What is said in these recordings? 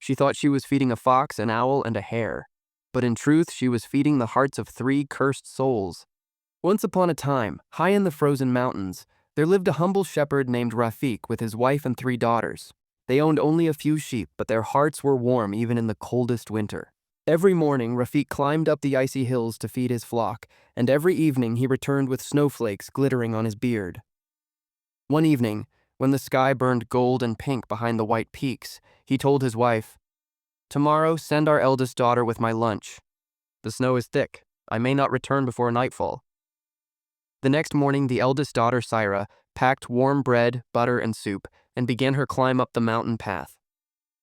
She thought she was feeding a fox, an owl, and a hare. But in truth, she was feeding the hearts of 3 cursed souls. Once upon a time, high in the frozen mountains, there lived a humble shepherd named Rafik with his wife and 3 daughters. They owned only a few sheep, but their hearts were warm even in the coldest winter. Every morning, Rafik climbed up the icy hills to feed his flock, and every evening he returned with snowflakes glittering on his beard. One evening, when the sky burned gold and pink behind the white peaks, he told his wife, "Tomorrow, send our eldest daughter with my lunch. The snow is thick. I may not return before nightfall." The next morning, the eldest daughter, Syra, packed warm bread, butter, and soup, and began her climb up the mountain path.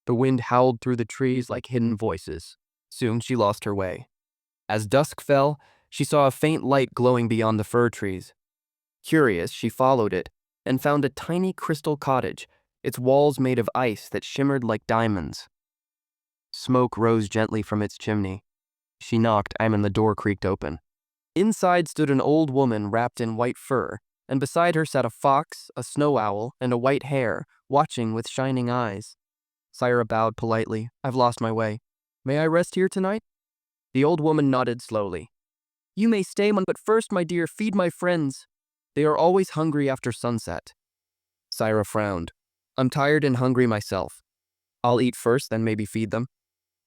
The wind howled through the trees like hidden voices. Soon she lost her way. As dusk fell, she saw a faint light glowing beyond the fir trees. Curious, she followed it and found a tiny crystal cottage, its walls made of ice that shimmered like diamonds. Smoke rose gently from its chimney. She knocked, and the door creaked open. Inside stood an old woman wrapped in white fur, and beside her sat a fox, a snow owl, and a white hare, watching with shining eyes. Syra bowed politely. "I've lost my way. May I rest here tonight?" The old woman nodded slowly. "You may stay, but first, my dear, feed my friends. They are always hungry after sunset." Syra frowned. "I'm tired and hungry myself. I'll eat first, then maybe feed them."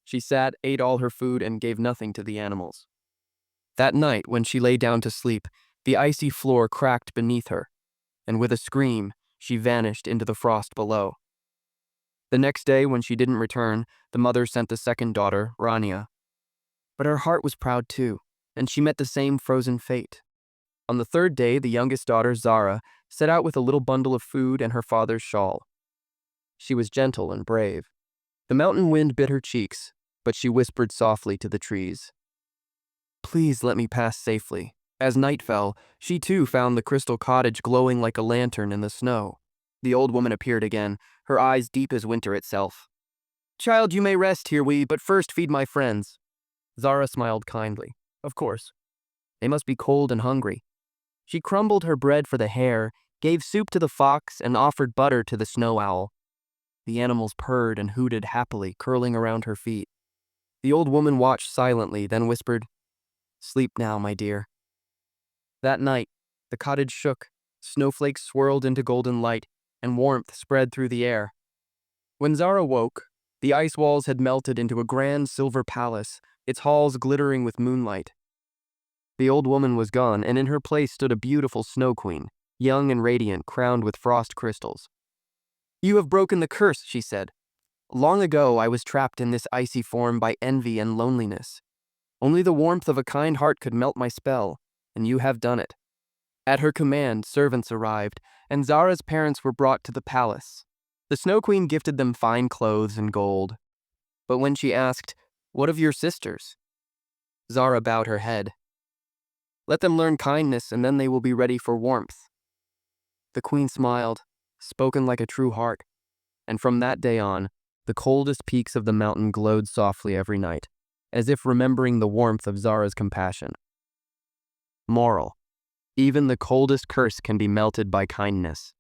She sat, ate all her food, and gave nothing to the animals. That night, when she lay down to sleep, the icy floor cracked beneath her, and with a scream, she vanished into the frost below. The next day, when she didn't return, the mother sent the second daughter, Rania. But her heart was proud too, and she met the same frozen fate. On the third day, the youngest daughter, Zara, set out with a little bundle of food and her father's shawl. She was gentle and brave. The mountain wind bit her cheeks, but she whispered softly to the trees, "Please let me pass safely." As night fell, she too found the crystal cottage glowing like a lantern in the snow. The old woman appeared again, her eyes deep as winter itself. "Child, you may rest here, but first feed my friends." Zara smiled kindly. Of course. They must be cold and hungry. She crumbled her bread for the hare, gave soup to the fox, and offered butter to the snow owl. The animals purred and hooted happily, curling around her feet. The old woman watched silently, then whispered, "Sleep now, my dear." That night, the cottage shook, snowflakes swirled into golden light, and warmth spread through the air. When Zara woke, the ice walls had melted into a grand silver palace, its halls glittering with moonlight. The old woman was gone, and in her place stood a beautiful snow queen, young and radiant, crowned with frost crystals. "You have broken the curse," she said. "Long ago I was trapped in this icy form by envy and loneliness. Only the warmth of a kind heart could melt my spell, and you have done it." At her command, servants arrived, and Zara's parents were brought to the palace. The Snow Queen gifted them fine clothes and gold. But when she asked, "What of your sisters?" Zara bowed her head. "Let them learn kindness, and then they will be ready for warmth." The queen smiled, spoken like a true heart, and from that day on, the coldest peaks of the mountain glowed softly every night, as if remembering the warmth of Zara's compassion. Moral: even the coldest curse can be melted by kindness.